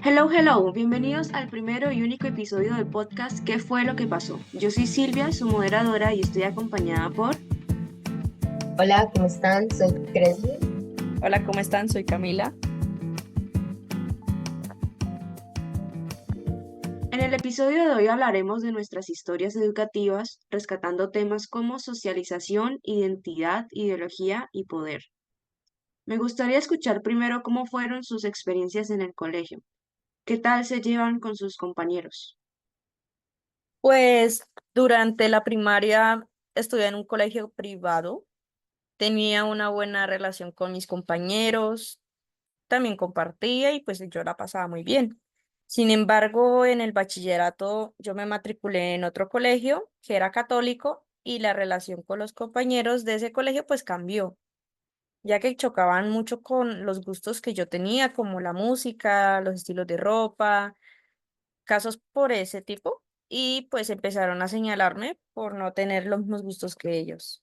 Hello, hello, bienvenidos al primero y único episodio del podcast ¿Qué fue lo que pasó? Yo soy Silvia, su moderadora, y estoy acompañada por... Hola, ¿cómo están? Soy Cresly. Hola, ¿cómo están? Soy Camila. En el episodio de hoy hablaremos de nuestras historias educativas, rescatando temas como socialización, identidad, ideología y poder. Me gustaría escuchar primero cómo fueron sus experiencias en el colegio. ¿Qué tal se llevan con sus compañeros? Pues durante la primaria estudié en un colegio privado, tenía una buena relación con mis compañeros, también compartía y pues yo la pasaba muy bien. Sin embargo, en el bachillerato yo me matriculé en otro colegio que era católico y la relación con los compañeros de ese colegio pues cambió, ya que chocaban mucho con los gustos que yo tenía, como la música, los estilos de ropa, casos por ese tipo, y pues empezaron a señalarme por no tener los mismos gustos que ellos.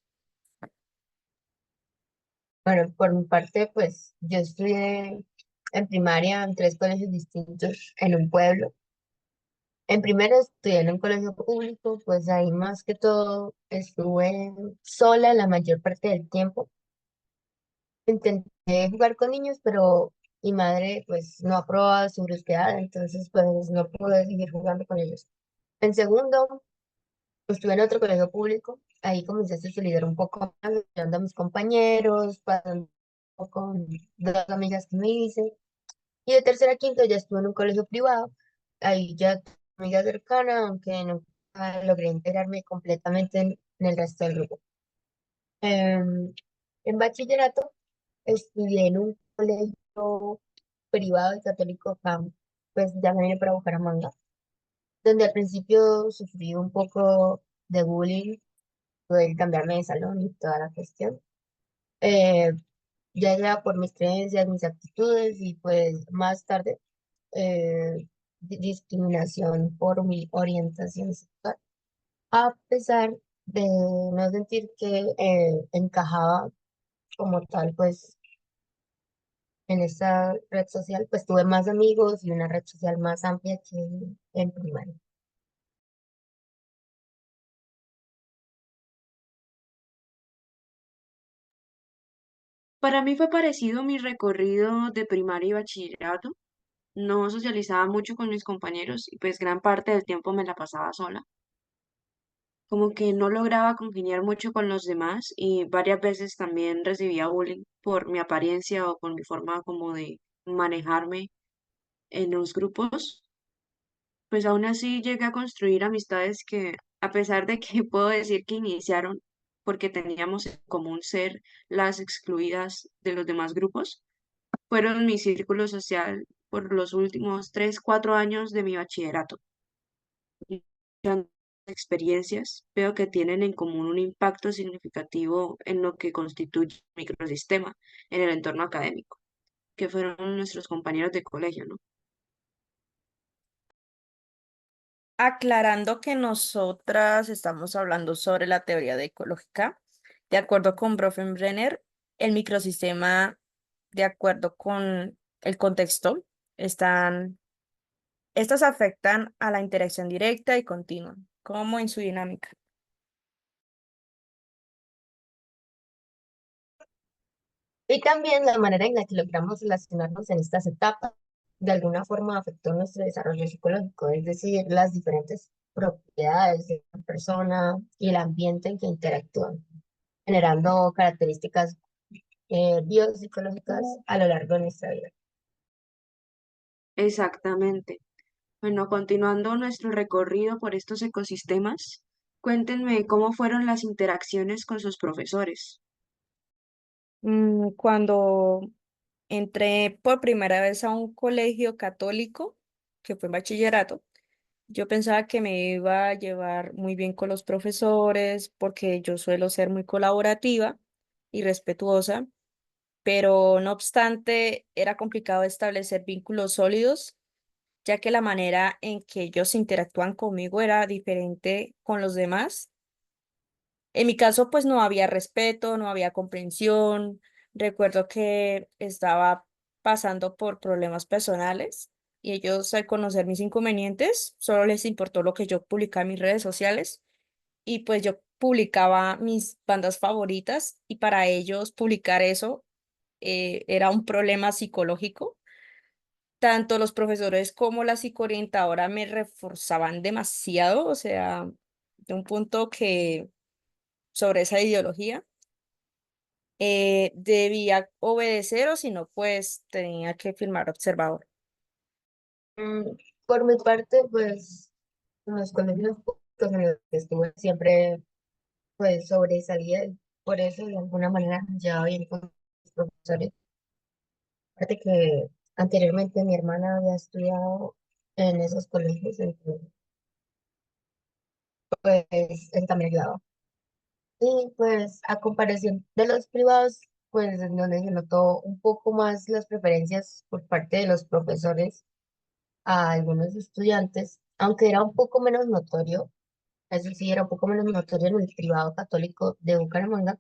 Bueno, por mi parte, pues yo estudié en primaria en tres colegios distintos en un pueblo. En primero estudié en un colegio público, pues ahí más que todo estuve sola la mayor parte del tiempo. Intenté jugar con niños, pero mi madre pues no aprobaba su brusquedad, entonces pues no pude seguir jugando con ellos. En segundo, estuve en otro colegio público, ahí comencé a socializar un poco más, ayudando a mis compañeros, pasando con dos amigas que me hice. Y de tercera a quinto ya estuve en un colegio privado, ahí ya tuve amiga cercana, aunque nunca logré integrarme completamente en el resto del grupo. Em, en bachillerato estudié en un colegio privado y católico acá, pues ya me vine para Bucaramanga, donde al principio sufrí un poco de bullying, poder cambiarme de salón y toda la cuestión. Eh, ya sea por mis creencias, mis actitudes y pues más tarde discriminación por mi orientación sexual. A pesar de no sentir que encajaba como tal pues en esta red social, pues tuve más amigos y una red social más amplia que en primaria. Para mí fue parecido mi recorrido de primaria y bachillerato. No socializaba mucho con mis compañeros y pues gran parte del tiempo me la pasaba sola. Como que no lograba congeniar mucho con los demás y varias veces también recibía bullying por mi apariencia o por mi forma como de manejarme en los grupos. Pues aún así llegué a construir amistades que, a pesar de que puedo decir que iniciaron porque teníamos en común ser las excluidas de los demás grupos, fueron mi círculo social por los últimos 3, 4 años de mi bachillerato. Y las experiencias veo que tienen en común un impacto significativo en lo que constituye el microsistema en el entorno académico, que fueron nuestros compañeros de colegio, ¿no? Aclarando que nosotras estamos hablando sobre la teoría de ecológica, de acuerdo con Brenner, el microsistema, de acuerdo con el contexto, estas afectan a la interacción directa y continua, como en su dinámica. Y también la manera en la que logramos relacionarnos en estas etapas de alguna forma afectó nuestro desarrollo psicológico, es decir, las diferentes propiedades de la persona y el ambiente en que interactúan, generando características biopsicológicas a lo largo de nuestra vida. Exactamente. Bueno, continuando nuestro recorrido por estos ecosistemas, cuéntenme cómo fueron las interacciones con sus profesores. Cuando entré por primera vez a un colegio católico, que fue en bachillerato, yo pensaba que me iba a llevar muy bien con los profesores porque yo suelo ser muy colaborativa y respetuosa, pero no obstante era complicado establecer vínculos sólidos, ya que la manera en que ellos interactúan conmigo era diferente con los demás. En mi caso, pues no había respeto, no había comprensión. Recuerdo que estaba pasando por problemas personales y ellos al conocer mis inconvenientes solo les importó lo que yo publicaba en mis redes sociales y pues yo publicaba mis bandas favoritas y para ellos publicar eso era un problema psicológico. Tanto los profesores como la psicoorientadora me reforzaban demasiado, o sea, de un punto que sobre esa ideología debía obedecer o si no, pues tenía que firmar observador. Mm, Por mi parte, pues en los colegios públicos en los que estuve siempre pues sobresalía y por eso de alguna manera me llevaba bien con los profesores. Aparte que anteriormente mi hermana había estudiado en esos colegios, entonces pues él también ayudaba. Y pues a comparación de los privados, pues en donde se notó un poco más las preferencias por parte de los profesores a algunos estudiantes, aunque era un poco menos notorio, eso sí, era un poco menos notorio en el privado católico de Bucaramanga.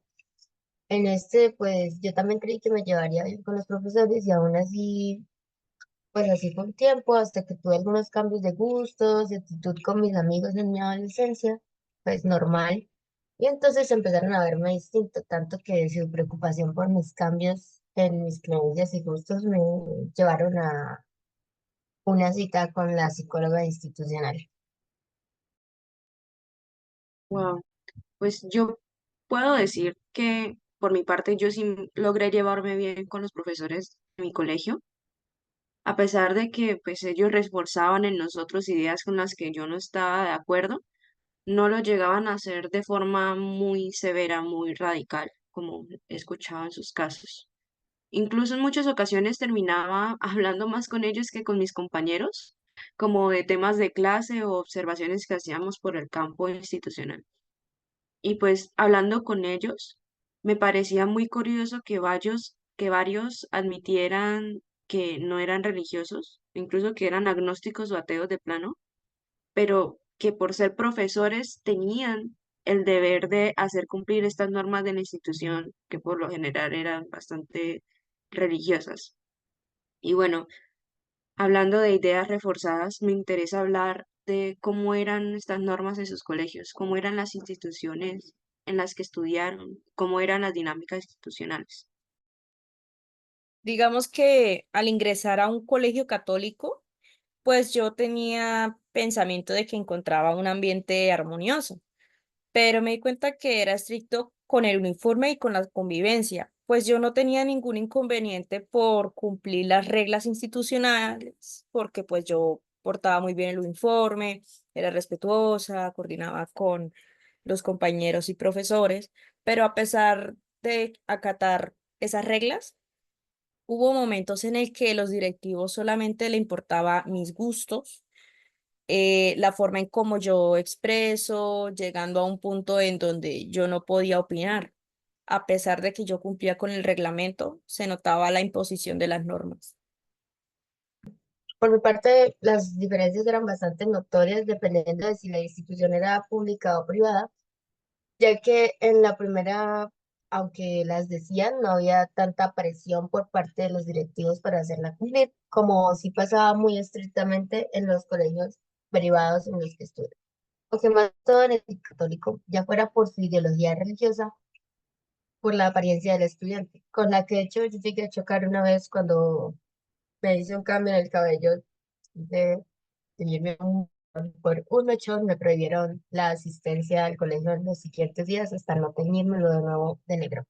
En este, pues yo también creí que me llevaría bien con los profesores y aún así, pues así fue un tiempo hasta que tuve algunos cambios de gustos, de actitud con mis amigos en mi adolescencia, pues normal. Y entonces empezaron a verme distinto, tanto que su preocupación por mis cambios en mis creencias y gustos me llevaron a una cita con la psicóloga institucional. Wow. Pues yo puedo decir que por mi parte yo sí logré llevarme bien con los profesores de mi colegio, a pesar de que pues ellos reforzaban en nosotros ideas con las que yo no estaba de acuerdo, no lo llegaban a hacer de forma muy severa, muy radical, como he escuchado en sus casos. Incluso en muchas ocasiones terminaba hablando más con ellos que con mis compañeros, como de temas de clase o observaciones que hacíamos por el campo institucional. Y pues hablando con ellos, me parecía muy curioso que varios admitieran que no eran religiosos, incluso que eran agnósticos o ateos de plano, pero que por ser profesores tenían el deber de hacer cumplir estas normas de la institución, que por lo general eran bastante religiosas. Y bueno, hablando de ideas reforzadas, me interesa hablar de cómo eran estas normas en sus colegios, cómo eran las instituciones en las que estudiaron, cómo eran las dinámicas institucionales. Digamos que al ingresar a un colegio católico, pues yo tenía pensamiento de que encontraba un ambiente armonioso, pero me di cuenta que era estricto con el uniforme y con la convivencia, pues yo no tenía ningún inconveniente por cumplir las reglas institucionales, porque pues yo portaba muy bien el uniforme, era respetuosa, coordinaba con los compañeros y profesores, pero a pesar de acatar esas reglas, hubo momentos en el que los directivos solamente le importaba mis gustos, la forma en cómo yo expreso, llegando a un punto en donde yo no podía opinar. A pesar de que yo cumplía con el reglamento, se notaba la imposición de las normas. Por mi parte, las diferencias eran bastante notorias dependiendo de si la institución era pública o privada, ya que en la primera, aunque las decían, no había tanta presión por parte de los directivos para hacerla cumplir, como sí pasaba muy estrictamente en los colegios privados en los que estuve. Aunque más todo en el católico, ya fuera por su ideología religiosa, por la apariencia del estudiante, con la que de hecho yo llegué a chocar una vez cuando me hice un cambio en el cabello de teñirme por un mechón, me prohibieron la asistencia al colegio en los siguientes días hasta no teñírmelo de nuevo de negro.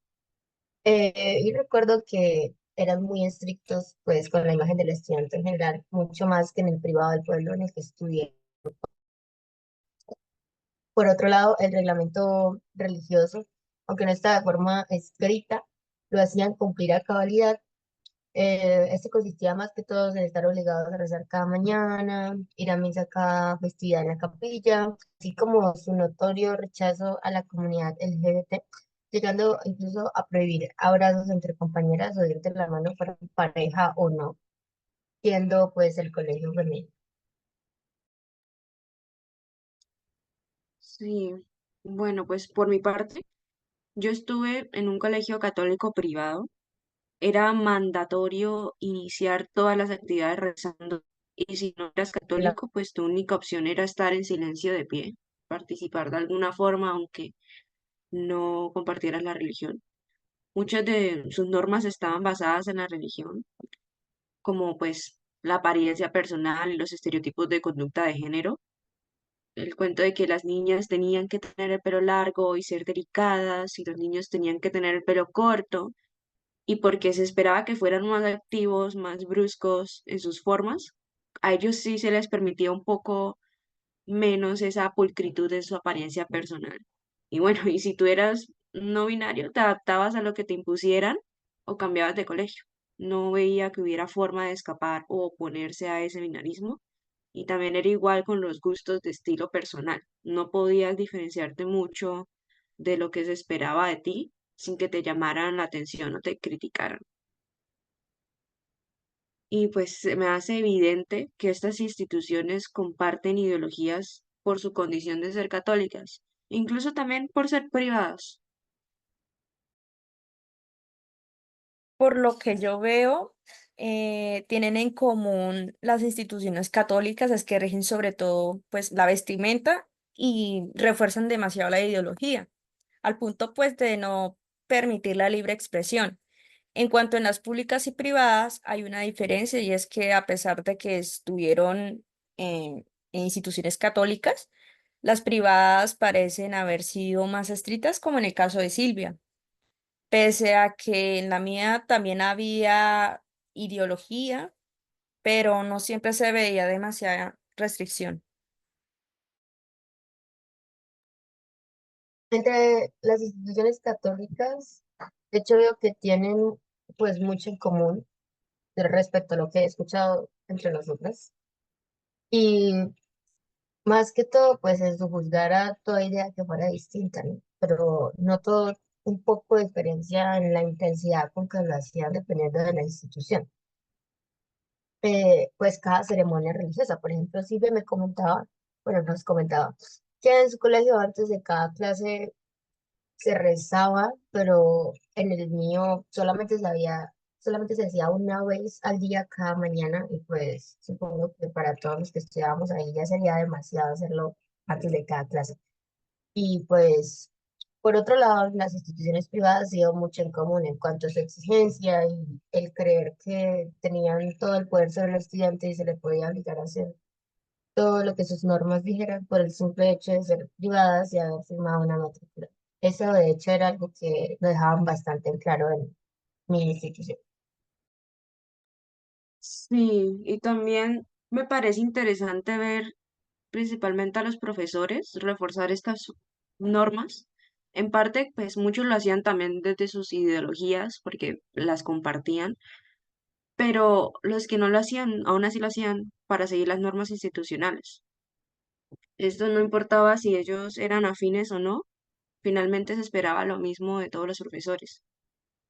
Y recuerdo que eran muy estrictos pues con la imagen del estudiante en general, mucho más que en el privado del pueblo en el que estudié. Por otro lado, el reglamento religioso, aunque no estaba de forma escrita, lo hacían cumplir a cabalidad. Este consistía más que todo en estar obligados a rezar cada mañana, ir a misa cada festividad en la capilla, así como su notorio rechazo a la comunidad LGBT, llegando incluso a prohibir abrazos entre compañeras o ir de la mano para pareja o no, siendo pues el colegio femenino. Sí, bueno, pues por mi parte, yo estuve en un colegio católico privado. Era mandatorio iniciar todas las actividades rezando Y si no eras La- católico, pues tu única opción era estar en silencio de pie, participar de alguna forma, aunque no compartieras la religión. Muchas de sus normas estaban basadas en la religión, como pues la apariencia personal y los estereotipos de conducta de género. El cuento de que las niñas tenían que tener el pelo largo y ser delicadas, y los niños tenían que tener el pelo corto, y porque se esperaba que fueran más activos, más bruscos en sus formas, a ellos sí se les permitía un poco menos esa pulcritud en su apariencia personal. Y bueno, y si tú eras no binario, te adaptabas a lo que te impusieran o cambiabas de colegio. No veía que hubiera forma de escapar o oponerse a ese binarismo. Y también era igual con los gustos de estilo personal. No podías diferenciarte mucho de lo que se esperaba de ti sin que te llamaran la atención o te criticaran. Y pues se me hace evidente que estas instituciones comparten ideologías por su condición de ser católicas, incluso también por ser privadas. Por lo que yo veo, tienen en común las instituciones católicas, es que rigen sobre todo pues la vestimenta y refuerzan demasiado la ideología, al punto pues de no permitir la libre expresión. En cuanto en las públicas y privadas, hay una diferencia y es que a pesar de que estuvieron en instituciones católicas, las privadas parecen haber sido más estrictas, como en el caso de Silvia, pese a que en la mía también había ideología, pero no siempre se veía demasiada restricción. Entre las instituciones católicas, de hecho veo que tienen pues mucho en común respecto a lo que he escuchado entre nosotras. Y más que todo, pues es juzgar a toda idea que fuera distinta, ¿no? Pero noto un poco de diferencia en la intensidad con que lo hacían dependiendo de la institución. Pues cada ceremonia religiosa, por ejemplo, Silvia me comentaba, bueno, nos comentaba, que en su colegio antes de cada clase se rezaba, pero en el mío solamente se hacía una vez al día cada mañana y pues supongo que para todos los que estudiábamos ahí ya sería demasiado hacerlo antes de cada clase. Y pues, por otro lado, las instituciones privadas dio mucho en común en cuanto a su exigencia y el creer que tenían todo el poder sobre el estudiante y se le podía obligar a hacer todo lo que sus normas dijeran por el simple hecho de ser privadas y haber firmado una matrícula. Eso de hecho era algo que lo dejaban bastante en claro en mi institución. Sí, y también me parece interesante ver principalmente a los profesores reforzar estas normas. En parte, pues muchos lo hacían también desde sus ideologías, porque las compartían, pero los que no lo hacían, aún así lo hacían para seguir las normas institucionales. Esto no importaba si ellos eran afines o no, finalmente se esperaba lo mismo de todos los profesores.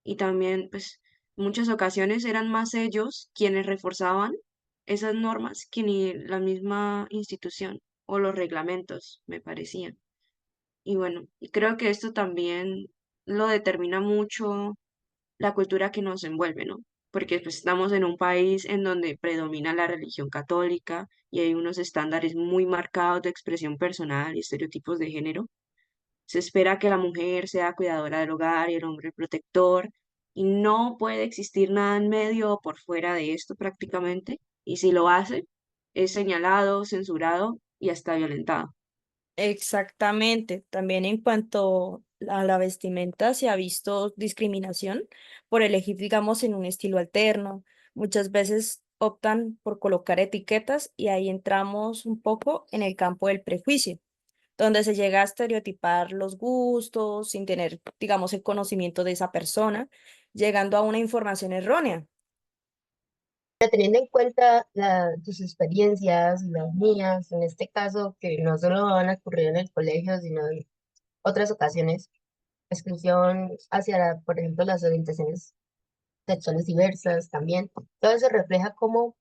Y también, pues, muchas ocasiones eran más ellos quienes reforzaban esas normas que ni la misma institución o los reglamentos, me parecían. Y bueno, y creo que esto también lo determina mucho la cultura que nos envuelve, ¿no? Porque pues, estamos en un país en donde predomina la religión católica y hay unos estándares muy marcados de expresión personal y estereotipos de género. Se espera que la mujer sea cuidadora del hogar y el hombre protector, y no puede existir nada en medio o por fuera de esto prácticamente, y si lo hace, es señalado, censurado y hasta violentado. Exactamente. También en cuanto a la vestimenta, se ha visto discriminación por elegir, digamos, en un estilo alterno. Muchas veces optan por colocar etiquetas y ahí entramos un poco en el campo del prejuicio, donde se llega a estereotipar los gustos sin tener, digamos, el conocimiento de esa persona, llegando a una información errónea. Pero teniendo en cuenta tus experiencias y las mías, en este caso, que no solo van a ocurrir en el colegio, sino en otras ocasiones, exclusión hacia, por ejemplo, las orientaciones sexuales diversas también. Todo eso refleja cómo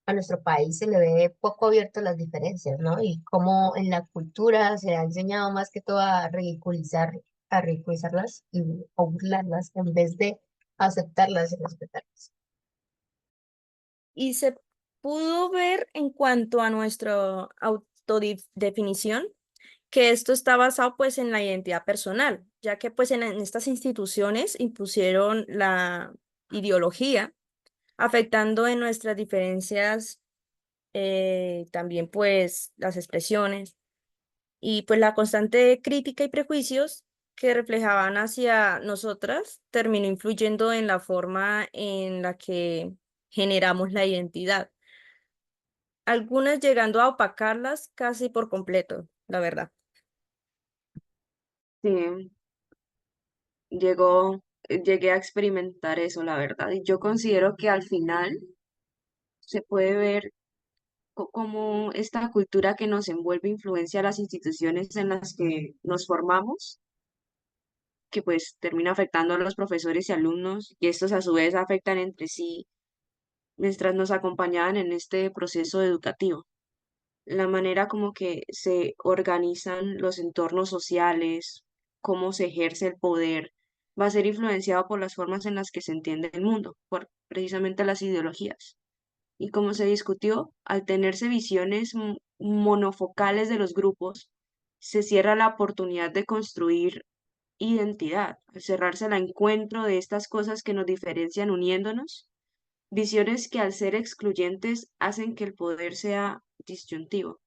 a nuestro país se le ve poco abierto a las diferencias, ¿no? Y cómo en la cultura se ha enseñado más que todo a ridiculizarlas y a burlarlas en vez de aceptarlas y respetarlas. Y se pudo ver en cuanto a nuestra autodefinición que esto está basado pues en la identidad personal, ya que pues en estas instituciones impusieron la ideología, afectando en nuestras diferencias, también pues las expresiones y pues la constante crítica y prejuicios que reflejaban hacia nosotras terminó influyendo en la forma en la que generamos la identidad, algunas llegando a opacarlas casi por completo, la verdad. Sí, llegué a experimentar eso, la verdad. Y yo considero que al final se puede ver cómo esta cultura que nos envuelve influencia las instituciones en las que nos formamos, que pues termina afectando a los profesores y alumnos, y estos a su vez afectan entre sí mientras nos acompañaban en este proceso educativo. La manera como que se organizan los entornos sociales, cómo se ejerce el poder, va a ser influenciado por las formas en las que se entiende el mundo, por precisamente las ideologías. Y como se discutió, al tenerse visiones monofocales de los grupos, se cierra la oportunidad de construir identidad, al cerrarse el encuentro de estas cosas que nos diferencian uniéndonos, visiones que al ser excluyentes hacen que el poder sea disyuntivo.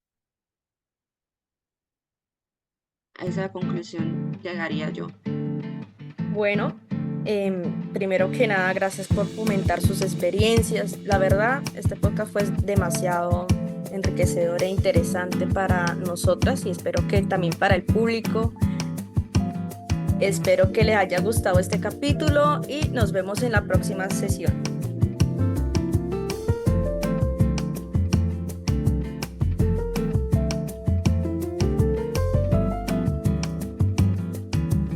A esa conclusión llegaría yo. Bueno, primero que nada, gracias por fomentar sus experiencias. La verdad, este podcast fue demasiado enriquecedor e interesante para nosotras y espero que también para el público. Espero que les haya gustado este capítulo y nos vemos en la próxima sesión.